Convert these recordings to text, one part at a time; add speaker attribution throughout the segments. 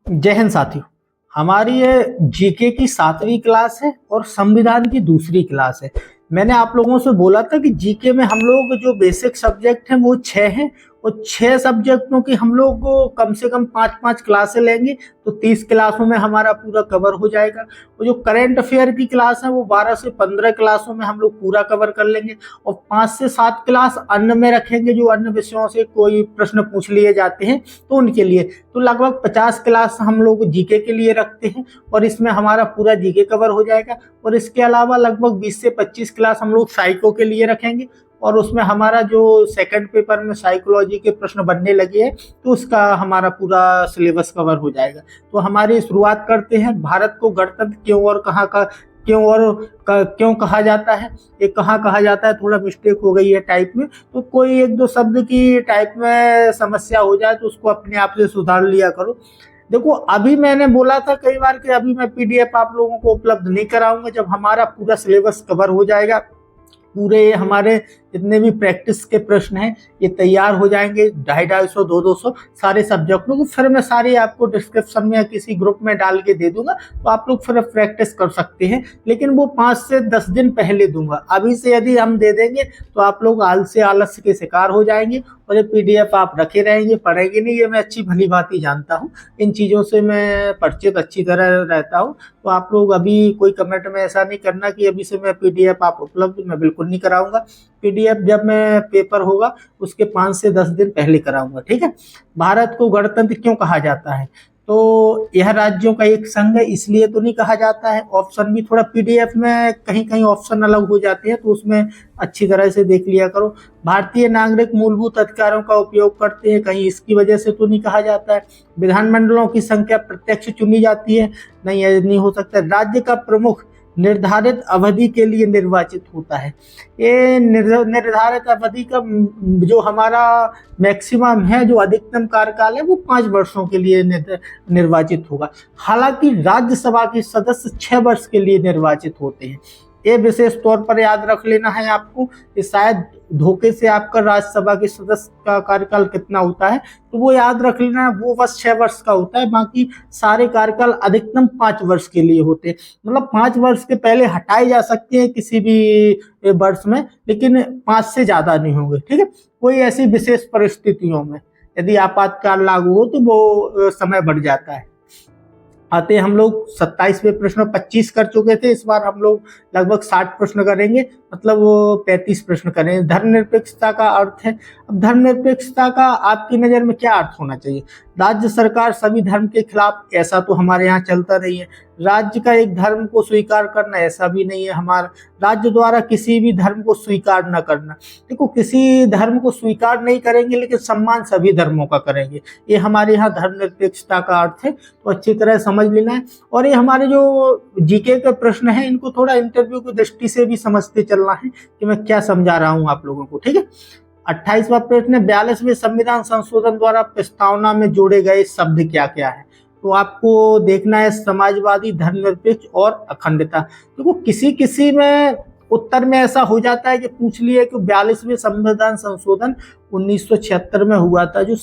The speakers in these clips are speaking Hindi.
Speaker 1: जय हिंद साथियों। हमारी ये जीके की 7वीं क्लास है और संविधान की दूसरी क्लास है। मैंने आप लोगों से बोला था कि जीके में हम लोग जो बेसिक सब्जेक्ट हैं वो 6 हैं और 6 सब्जेक्टों की हम लोग को कम से कम 5-5 क्लासें लेंगे तो 30 क्लासों में हमारा पूरा कवर हो जाएगा। और जो करेंट अफेयर की क्लास है वो 12 से 15 क्लासों में हम लोग पूरा कवर कर लेंगे और 5 से 7 क्लास अन्य में रखेंगे, जो अन्य विषयों से कोई प्रश्न पूछ लिए जाते हैं तो उनके लिए। तो लगभग 50 क्लास हम लोग जीके के लिए रखते हैं और इसमें हमारा पूरा जीके कवर हो जाएगा। और इसके अलावा लगभग 20 से 25 क्लास हम लोग साइको के लिए रखेंगे और उसमें हमारा जो सेकंड पेपर में साइकोलॉजी के प्रश्न बनने लगे हैं तो उसका हमारा पूरा सिलेबस कवर हो जाएगा। तो हमारी शुरुआत करते हैं। भारत को गणतंत्र क्यों और क्यों कहा जाता है। ये कहाँ कहा जाता है, थोड़ा मिस्टेक हो गई है टाइप में, तो कोई एक दो शब्द की टाइप में समस्या हो जाए तो उसको अपने आप से सुधार लिया करो। देखो, अभी मैंने बोला था कई बार कि अभी मैं पीडीएफ आप लोगों को उपलब्ध नहीं कराऊंगा। जब हमारा पूरा सिलेबस कवर हो जाएगा, पूरे हमारे जितने भी प्रैक्टिस के प्रश्न हैं ये तैयार हो जाएंगे 250-250 200 सारे सब्जेक्टों को, फिर मैं सारे आपको डिस्क्रिप्शन में या किसी ग्रुप में डाल के दे दूंगा तो आप लोग फिर प्रैक्टिस कर सकते हैं। लेकिन वो 5 से 10 दिन पहले दूंगा। अभी से यदि हम दे देंगे तो आप लोग आलस्य के शिकार हो जाएंगे और ये पीडीएफ आप रखे रहेंगे, पढ़ेंगे नहीं। ये मैं अच्छी भली बात ही जानता हूँ, इन चीज़ों से मैं परिचित अच्छी तरह रहता हूँ। तो आप लोग अभी कोई कमेंट में ऐसा नहीं करना कि अभी से मैं पीडीएफ आप उपलब्ध, मैं बिल्कुल नहीं कराऊंगा। पीडीएफ जब मैं पेपर होगा उसके 5 से 10 दिन पहले कराऊंगा, ठीक है। भारत को गणतंत्र क्यों कहा जाता है, तो यह राज्यों का एक संघ है इसलिए तो नहीं कहा जाता है। ऑप्शन भी थोड़ा पीडीएफ में कहीं कहीं ऑप्शन अलग हो जाते हैं तो उसमें अच्छी तरह से देख लिया करो। भारतीय नागरिक मूलभूत अधिकारों का उपयोग करते हैं, कहीं इसकी वजह से तो नहीं कहा जाता है। विधानमंडलों की संख्या प्रत्यक्ष चुनी जाती है, नहीं ये नहीं हो सकता। राज्य का प्रमुख निर्धारित अवधि के लिए निर्वाचित होता है। ये निर्धारित अवधि का जो हमारा मैक्सिमम है, जो अधिकतम कार्यकाल है, वो 5 वर्षों के लिए निर्वाचित होगा। हालांकि राज्यसभा के सदस्य 6 वर्ष के लिए निर्वाचित होते हैं। ये विशेष तौर पर याद रख लेना है आपको कि शायद धोखे से आपका राज्यसभा के सदस्य का कार्यकाल कितना होता है तो वो याद रख लेना, वो बस 6 वर्ष का होता है। बाकी सारे कार्यकाल अधिकतम 5 वर्ष के लिए होते हैं। मतलब 5 वर्ष के पहले हटाए जा सकते हैं किसी भी वर्ष में, लेकिन 5 से ज्यादा नहीं होंगे, ठीक है। कोई ऐसी विशेष परिस्थितियों में यदि आपातकाल लागू हो तो वो समय बढ़ जाता है। आते हम लोग 27वें प्रश्न 25 कर चुके थे, इस बार हम लोग लगभग 60 प्रश्न करेंगे, मतलब वो 35 प्रश्न करेंगे। धर्मनिरपेक्षता का अर्थ है। अब धर्मनिरपेक्षता का आपकी नज़र में क्या अर्थ होना चाहिए। राज्य सरकार सभी धर्म के खिलाफ, ऐसा तो हमारे यहाँ चलता नहीं है। राज्य का एक धर्म को स्वीकार करना, ऐसा भी नहीं है हमारा। राज्य द्वारा किसी भी धर्म को स्वीकार न करना। देखो, किसी धर्म को स्वीकार नहीं करेंगे लेकिन सम्मान सभी धर्मों का करेंगे, ये हमारे यहाँ धर्मनिरपेक्षता का अर्थ है। तो अच्छी तरह समझ लेना है। और ये हमारे जो जीके के प्रश्न है इनको थोड़ा इंटरव्यू की दृष्टि से भी समझते चलना है कि मैं क्या समझा रहा हूँ आप लोगों को, ठीक है। 28वां प्रश्न, 42वें संविधान संशोधन द्वारा प्रस्तावना में जोड़े गए शब्द क्या क्या है। तो आपको देखना है समाजवादी, धर्मनिरपेक्ष और अखंडता। देखो, किसी में उत्तर में ऐसा हो जाता है कि पूछ लिए कि 42वें संविधान संशोधन 1976 में हुआ था, जो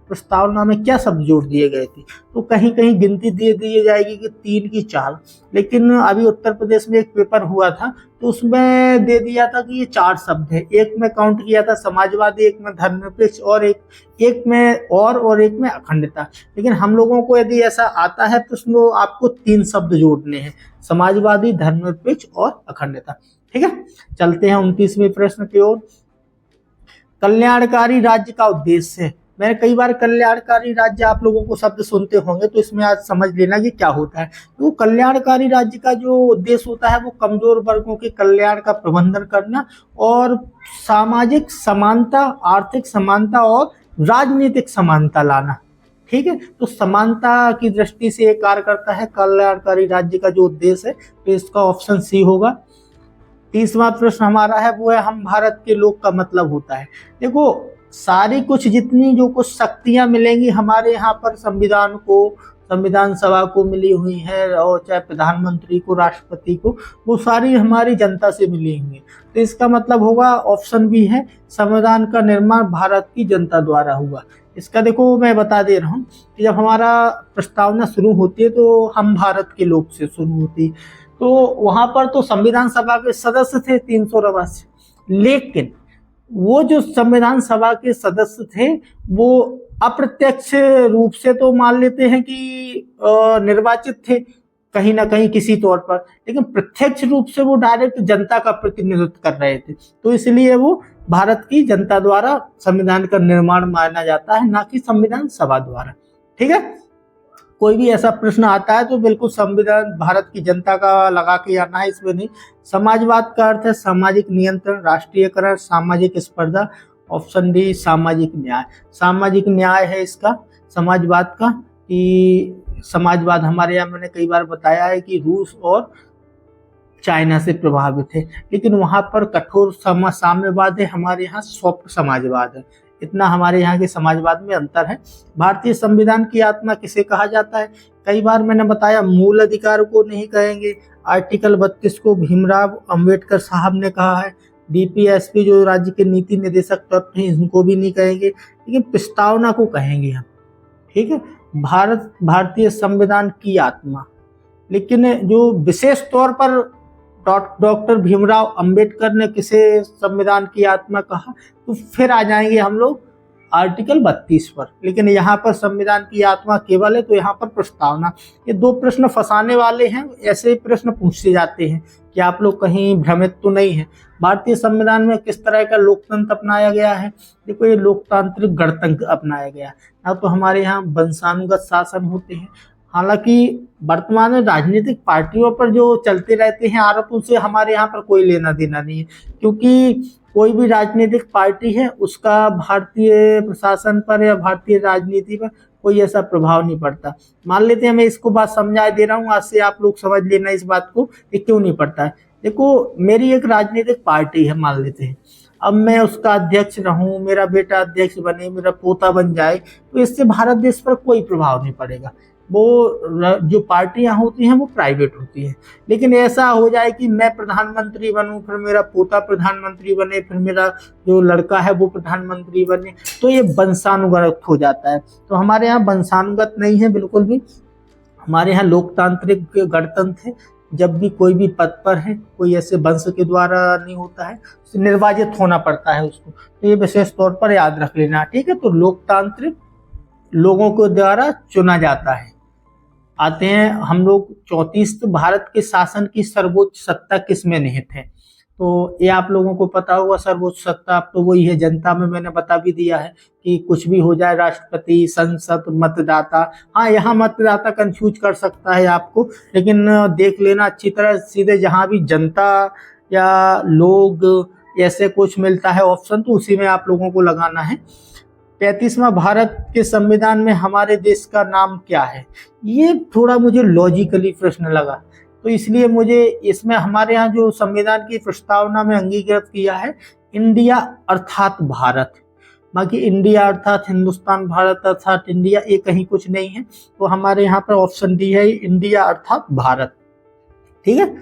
Speaker 1: प्रस्तावना में क्या शब्द जोड़ दिए गए थे। तो कहीं कहीं गिनती दी जाएगी कि 3 की 4, लेकिन अभी उत्तर प्रदेश में एक पेपर हुआ था तो उसमें दे दिया था कि ये 4 शब्द है। एक में काउंट किया था समाजवादी, एक में धर्मनिरपेक्ष और एक में और एक में अखंडता। लेकिन हम लोगों को यदि ऐसा आता है तो आपको 3 शब्द जोड़ने हैं, समाजवादी, धर्मनिरपेक्ष और अखंडता, ठीक है। चलते हैं 29वें प्रश्न की ओर। कल्याणकारी राज्य का उद्देश्य है। मैंने कई बार कल्याणकारी राज्य आप लोगों को शब्द सुनते होंगे तो इसमें आज समझ लेना कि क्या होता है। तो कल्याणकारी राज्य का जो उद्देश्य होता है वो कमजोर वर्गों के कल्याण का प्रबंधन करना और सामाजिक समानता, आर्थिक समानता और राजनीतिक समानता लाना, ठीक है। तो समानता की दृष्टि से ये कार्य करता है कल्याणकारी राज्य का जो उद्देश्य है, तो इसका ऑप्शन सी होगा। 30वां प्रश्न हमारा है वो है हम भारत के लोग का मतलब होता है। देखो, सारी कुछ जितनी जो कुछ शक्तियां मिलेंगी हमारे यहाँ पर संविधान को, संविधान सभा को मिली हुई है और चाहे प्रधानमंत्री को, राष्ट्रपति को, वो सारी हमारी जनता से मिली हुई है। तो इसका मतलब होगा ऑप्शन भी है, संविधान का निर्माण भारत की जनता द्वारा हुआ। इसका देखो मैं बता दे रहा हूँ कि जब हमारा प्रस्तावना शुरू होती है तो हम भारत के लोग से शुरू होती है, तो वहां पर तो संविधान सभा के सदस्य थे 382, लेकिन वो जो संविधान सभा के सदस्य थे वो अप्रत्यक्ष रूप से तो मान लेते हैं कि निर्वाचित थे कहीं ना कहीं किसी तौर पर, लेकिन प्रत्यक्ष रूप से वो डायरेक्ट जनता का प्रतिनिधित्व कर रहे थे, तो इसलिए वो भारत की जनता द्वारा संविधान का निर्माण माना जाता है, ना कि संविधान सभा द्वारा। ठीक है, कोई भी ऐसा प्रश्न आता है तो बिल्कुल संविधान भारत की जनता का लगा के आना है, इसमें नहीं। समाजवाद का अर्थ है सामाजिक नियंत्रण, राष्ट्रीयकरण, सामाजिक स्पर्धा। ऑप्शन डी सामाजिक न्याय। सामाजिक न्याय है इसका समाजवाद का, कि समाजवाद हमारे यहाँ मैंने कई बार बताया है कि रूस और चाइना से प्रभावित है, लेकिन वहां पर कठोर साम्यवाद है, हमारे यहाँ सॉफ्ट समाजवाद है। इतना हमारे यहाँ के समाजवाद में अंतर है। भारतीय संविधान की आत्मा किसे कहा जाता है? कई बार मैंने बताया, मूल अधिकार को नहीं कहेंगे। आर्टिकल 32 को भीमराव अंबेडकर साहब ने कहा है। डीपीएसपी जो राज्य के नीति निदेशक तत्व हैं इनको भी नहीं कहेंगे, लेकिन प्रस्तावना को कहेंगे हम। ठीक है, भारतीय संविधान की आत्मा। लेकिन जो विशेष तौर पर डॉक्टर भीमराव अंबेडकर ने किसे संविधान की आत्मा कहा, तो फिर आ जाएंगे हम लोग आर्टिकल 32 पर, लेकिन यहाँ पर संविधान की आत्मा केवल है, तो यहाँ पर प्रस्तावना। ये दो प्रश्न फंसाने वाले हैं, ऐसे प्रश्न पूछे जाते हैं कि आप लोग कहीं भ्रमित तो नहीं है। भारतीय संविधान में किस तरह का लोकतंत्र अपनाया गया है? देखो, ये लोकतांत्रिक गणतंत्र अपनाया गया है। ना तो हमारे यहाँ वंशानुगत शासन होते हैं, हालांकि वर्तमान में राजनीतिक पार्टियों पर जो चलते रहते हैं आरोप, उनसे हमारे यहाँ पर कोई लेना देना नहीं है, क्योंकि कोई भी राजनीतिक पार्टी है उसका भारतीय प्रशासन पर या भारतीय राजनीति पर कोई ऐसा प्रभाव नहीं पड़ता। मान लेते हैं, मैं इसको बात समझा दे रहा हूँ, आज से आप लोग समझ लेना इस बात को कि क्यों नहीं पड़ता है। देखो, मेरी एक राजनीतिक पार्टी है, मान लेते हैं, अब मैं उसका अध्यक्ष रहूं, मेरा बेटा अध्यक्ष बने, मेरा पोता बन जाए, तो इससे भारत देश पर कोई प्रभाव नहीं पड़ेगा। वो जो पार्टियां होती हैं वो प्राइवेट होती हैं, लेकिन ऐसा हो जाए कि मैं प्रधानमंत्री बनूं, फिर मेरा पोता प्रधानमंत्री बने, फिर मेरा जो लड़का है वो प्रधानमंत्री बने, तो ये वंशानुगत हो जाता है। तो हमारे यहाँ वंशानुगत नहीं है बिल्कुल भी, हमारे यहाँ लोकतांत्रिक गणतंत्र है। जब भी कोई भी पद पर है, कोई ऐसे वंश के द्वारा नहीं होता है, निर्वाचित होना पड़ता है उसको, तो ये विशेष तौर पर याद रख लेना। ठीक है, तो लोकतांत्रिक लोगों को द्वारा चुना जाता है। आते हैं हम लोग 34, तो भारत के शासन की सर्वोच्च सत्ता किसमें निहित है? तो ये आप लोगों को पता होगा, सर्वोच्च सत्ता अब तो वही है, जनता में मैंने बता भी दिया है कि कुछ भी हो जाए, राष्ट्रपति, संसद, मतदाता। हाँ, यहाँ मतदाता कंफ्यूज कर सकता है आपको, लेकिन देख लेना अच्छी तरह, सीधे जहाँ भी जनता या लोग ऐसे कुछ मिलता है ऑप्शन, तो उसी में आप लोगों को लगाना है। 35वां, भारत के संविधान में हमारे देश का नाम क्या है? ये थोड़ा मुझे लॉजिकली प्रश्न लगा, तो इसलिए मुझे इसमें हमारे यहाँ जो संविधान की प्रस्तावना में अंगीकृत किया है, इंडिया अर्थात भारत। बाकी इंडिया अर्थात हिंदुस्तान, भारत अर्थात इंडिया, ये कहीं कुछ नहीं है, तो हमारे यहाँ पर ऑप्शन डी है, इंडिया अर्थात भारत। ठीक है,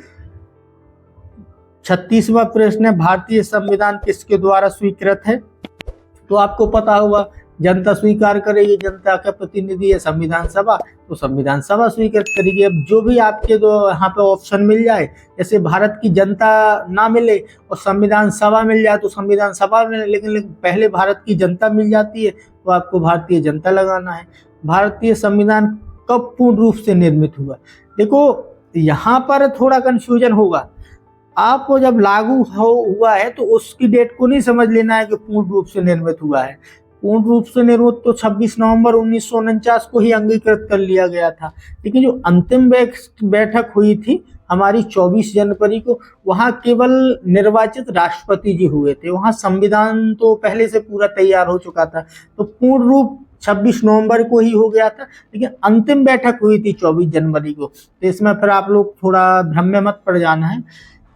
Speaker 1: 36वां प्रश्न है, भारतीय संविधान किसके द्वारा स्वीकृत है? तो आपको पता होगा, जनता स्वीकार करेगी, जनता का प्रतिनिधि है संविधान सभा, तो संविधान सभा स्वीकृत करेगी। अब जो भी आपके दो यहाँ पे ऑप्शन मिल जाए, जैसे भारत की जनता ना मिले और संविधान सभा मिल जाए तो संविधान सभा में, लेकिन पहले भारत की जनता मिल जाती है तो आपको भारतीय जनता लगाना है। भारतीय संविधान कब पूर्ण रूप से निर्मित हुआ? देखो, यहाँ पर थोड़ा कंफ्यूजन होगा, आपको जब लागू हुआ है तो उसकी डेट को नहीं समझ लेना है कि पूर्ण रूप से निर्मित हुआ है। पूर्ण रूप से निर्मित तो 26 नवंबर 1949 को ही अंगीकृत कर लिया गया था, लेकिन जो अंतिम बैठक हुई थी हमारी 24 जनवरी को, वहां केवल निर्वाचित राष्ट्रपति जी हुए थे, वहां संविधान तो पहले से पूरा तैयार हो चुका था, तो पूर्ण रूप 26 नवंबर को ही हो गया था, लेकिन अंतिम बैठक हुई थी 24 जनवरी को। तो इसमें फिर आप लोग थोड़ा भ्रम में मत पड़ जाना है।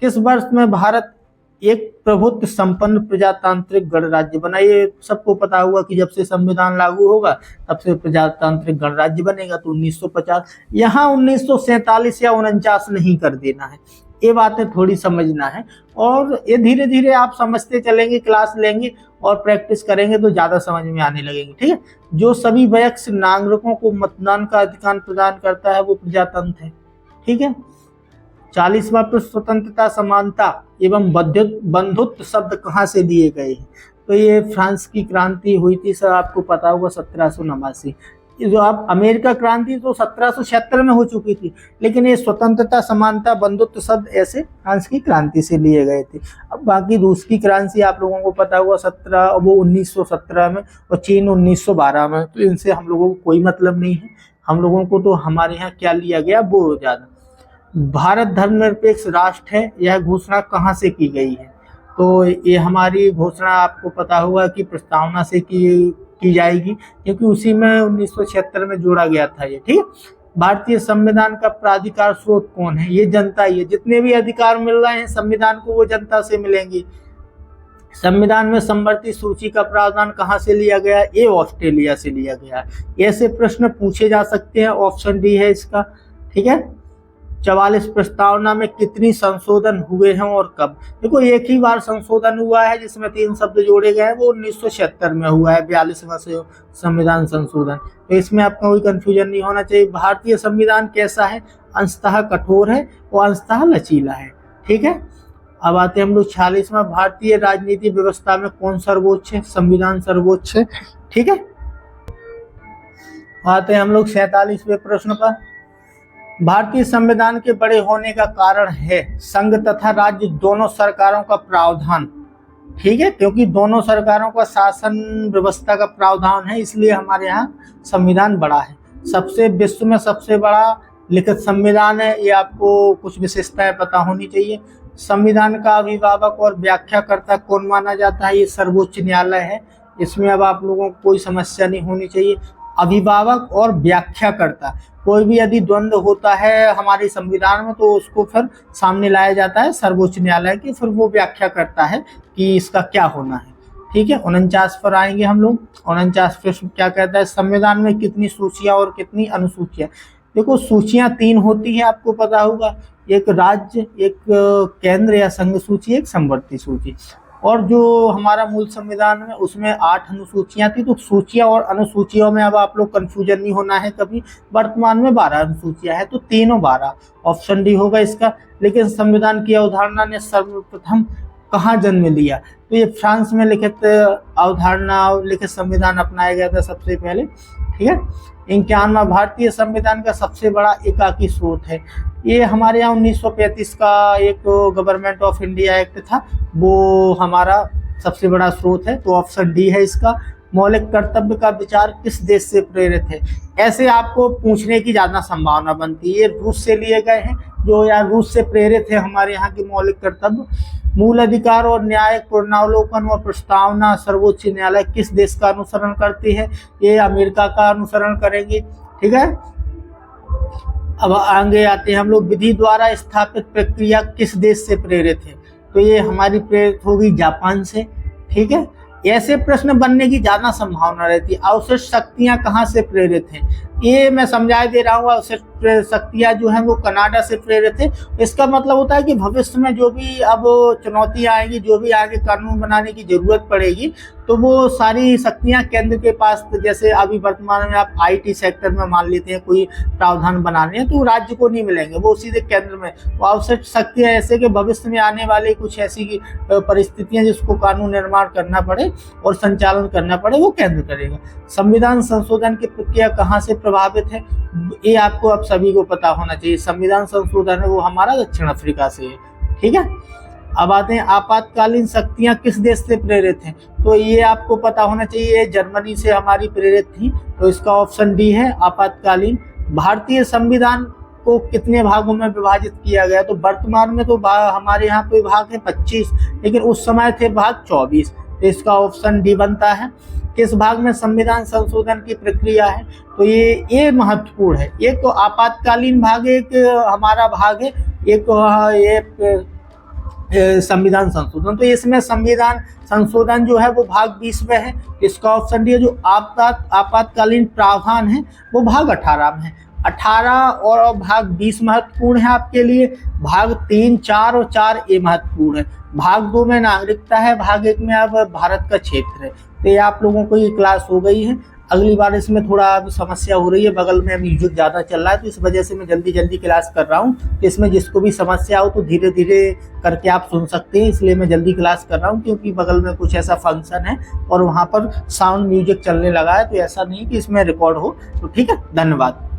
Speaker 1: किस वर्ष में भारत एक प्रभुत्व संपन्न प्रजातांत्रिक गणराज्य बना? ये सबको पता होगा कि जब से संविधान लागू होगा तब से प्रजातांत्रिक गणराज्य बनेगा, तो 1950। यहाँ 1947 या 49 नहीं कर देना है, ये बातें थोड़ी समझना है, और ये धीरे धीरे आप समझते चलेंगे, क्लास लेंगे और प्रैक्टिस करेंगे तो ज़्यादा समझ में आने लगेगी। ठीक है, जो सभी वयस्क नागरिकों को मतदान का अधिकार प्रदान करता है वो प्रजातंत्र है। ठीक है, 40वां प्रश्न, स्वतंत्रता, समानता एवं बंधुत्व शब्द कहाँ से लिए गए हैं? तो ये फ्रांस की क्रांति हुई थी सर, आपको पता होगा 1789। जो आप अमेरिका क्रांति तो 1776 में हो चुकी थी, लेकिन ये स्वतंत्रता, समानता, बंधुत्व शब्द ऐसे फ्रांस की क्रांति से लिए गए थे। अब बाकी रूस की क्रांति आप लोगों को पता होगा 1917 में, और चीन 1912 में, तो इनसे हम लोगों को कोई मतलब नहीं है। हम लोगों को तो हमारे यहाँ क्या लिया गया वो ज़्यादा। भारत धर्मनिरपेक्ष राष्ट्र है, यह घोषणा कहाँ से की गई है? तो ये हमारी घोषणा आपको पता होगा कि प्रस्तावना से की जाएगी, क्योंकि उसी में 1976 में जोड़ा गया था ये। ठीक है, भारतीय संविधान का प्राधिकार स्रोत कौन है? ये जनता ही है। जितने भी अधिकार मिल रहे हैं संविधान को वो जनता से मिलेंगे। संविधान में समवर्ती सूची का प्रावधान कहाँ से लिया गया? ये ऑस्ट्रेलिया से लिया गया। ऐसे प्रश्न पूछे जा सकते हैं, ऑप्शन डी है इसका। ठीक है, 44 प्रस्तावना में कितनी संशोधन हुए हैं और कब? देखो एक ही बार संशोधन हुआ है जिसमें 3 शब्द जोड़े गए हैं, वो 1976 में हुआ है, 42वां संविधान संशोधन। तो इसमें आपको कोई कंफ्यूजन नहीं होना चाहिए। भारतीय संविधान कैसा है? अंशतः कठोर है और अंशतः लचीला है। ठीक है, अब आते हैं हम लोग 46वां, भारतीय राजनीति व्यवस्था में कौन सर्वोच्च है? संविधान सर्वोच्च है। ठीक है, आते हैं हम लोग 47वें प्रश्न पर। भारतीय संविधान के बड़े होने का कारण है संघ तथा राज्य दोनों सरकारों का प्रावधान। ठीक है, क्योंकि दोनों सरकारों का शासन व्यवस्था का प्रावधान है, इसलिए हमारे यहाँ संविधान बड़ा है। सबसे विश्व में सबसे बड़ा लिखित संविधान है, ये आपको कुछ विशेषताएं पता होनी चाहिए। संविधान का अभिभावक और व्याख्याकर्ता कौन माना जाता है? ये सर्वोच्च न्यायालय है। इसमें अब आप लोगों को कोई समस्या नहीं होनी चाहिए। अभिभावक और व्याख्याकर्ता, कोई भी यदि द्वंद्व होता है हमारे संविधान में तो उसको फिर सामने लाया जाता है सर्वोच्च न्यायालय की, फिर वो व्याख्या करता है कि इसका क्या होना है। ठीक है, 49 पर आएंगे हम लोग। 49 प्रश्न क्या कहता है? संविधान में कितनी सूचियां और कितनी अनुसूचियां? देखो सूचियां 3 होती है, आपको पता होगा, एक राज्य, एक केंद्र या संघ सूची, एक समवर्ती सूची। और जो हमारा मूल संविधान में उसमें 8 अनुसूचियां थी। तो सूचियां और अनुसूचियों में अब आप लोग कंफ्यूजन नहीं होना है कभी। वर्तमान में 12 अनुसूचियां हैं, तो तीनों 12, ऑप्शन डी होगा इसका। लेकिन संविधान की अवधारणा ने सर्वप्रथम कहाँ जन्म लिया? तो ये फ्रांस में लिखित अवधारणा और लिखित संविधान अपनाया गया था सबसे पहले। ठीक है, 51वां, भारतीय संविधान का सबसे बड़ा एकाकी स्रोत है। ये हमारे यहाँ 1935 का एक गवर्नमेंट ऑफ इंडिया एक्ट था, वो हमारा सबसे बड़ा स्रोत है। तो ऑप्शन डी है इसका। मौलिक कर्तव्य का विचार किस देश से प्रेरित है? ऐसे आपको पूछने की ज्यादा संभावना बनती है। ये रूस से लिए गए हैं, जो यार रूस से प्रेरित है हमारे यहाँ के मौलिक कर्तव्य। मूल अधिकार और न्यायिक पुनरावलोकन और प्रस्तावना सर्वोच्च न्यायालय किस देश का अनुसरण करती है? ये अमेरिका का अनुसरण करेंगे। ठीक है, अब आगे आते हैं हम लोग। विधि द्वारा स्थापित प्रक्रिया किस देश से प्रेरित है? तो ये हमारी प्रेरित होगी जापान से। ठीक है, ऐसे प्रश्न बनने की ज्यादा संभावना रहती है। अवशिष्ट शक्तियां कहाँ से प्रेरित हैं? ये मैं समझा दे रहा हूँ, अवशिष्ट शक्तियां जो हैं वो कनाडा से प्रेरित है। इसका मतलब होता है कि भविष्य में जो भी अब चुनौतियां आएंगी, जो भी आगे कानून बनाने की जरूरत पड़ेगी, तो वो सारी शक्तियां केंद्र के पास, जैसे अभी वर्तमान में आप IT सेक्टर में मान लेते हैं कोई प्रावधान बनाने हैं, तो राज्य को नहीं मिलेंगे, वो सीधे केंद्र में। तो अवशिष्ट शक्तियां ऐसे कि भविष्य में आने वाले कुछ ऐसी परिस्थितियां जिसको कानून निर्माण करना पड़े और संचालन करना पड़े, वो केंद्र करेगा। संविधान संशोधन की प्रक्रिया कहाँ से प्रभावित है? ये आपको अब सभी को पता होना चाहिए। संविधान संशोधन है वो हमारा दक्षिण अफ्रीका से है। ठीक है, अब आते हैं आपातकालीन शक्तियां किस देश से प्रेरित हैं? तो ये आपको पता होना चाहिए, जर्मनी से हमारी प्रेरित थी। तो इसका ऑप्शन डी है, आपातकालीन। भारतीय संविधान को कितने भागों में विभाजित किया गया? तो वर्तमान में तो हमारे यहाँ पे भाग है 25, लेकिन उस समय थे भाग 24। तो इसका ऑप्शन डी बनता है। किस भाग में संविधान संशोधन की प्रक्रिया है? तो ये महत्वपूर्ण है। एक तो आपातकालीन भाग एक हमारा भाग है, एक ये संविधान संशोधन। तो इसमें संविधान संशोधन जो है वो भाग 20 में है। इसका ऑप्शन डी है। जो आपातकालीन प्रावधान है वो भाग 18 में है। 18 और भाग 20 महत्वपूर्ण है आपके लिए, भाग 3, 4 और 4A महत्वपूर्ण है। भाग 2 में नागरिकता है, भाग 1 में अब भारत का क्षेत्र है। तो ये आप लोगों को ये क्लास हो गई है। अगली बार इसमें थोड़ा अब समस्या हो रही है, बगल में म्यूजिक ज़्यादा चल रहा है, तो इस वजह से मैं जल्दी जल्दी क्लास कर रहा हूँ। तो इसमें जिसको भी समस्या हो तो धीरे धीरे करके आप सुन सकते हैं, इसलिए मैं जल्दी क्लास कर रहा हूँ, क्योंकि बगल में कुछ ऐसा फंक्शन है और वहाँ पर साउंड म्यूजिक चलने लगा है। तो ऐसा नहीं कि इसमें रिकॉर्ड हो। तो ठीक है, धन्यवाद।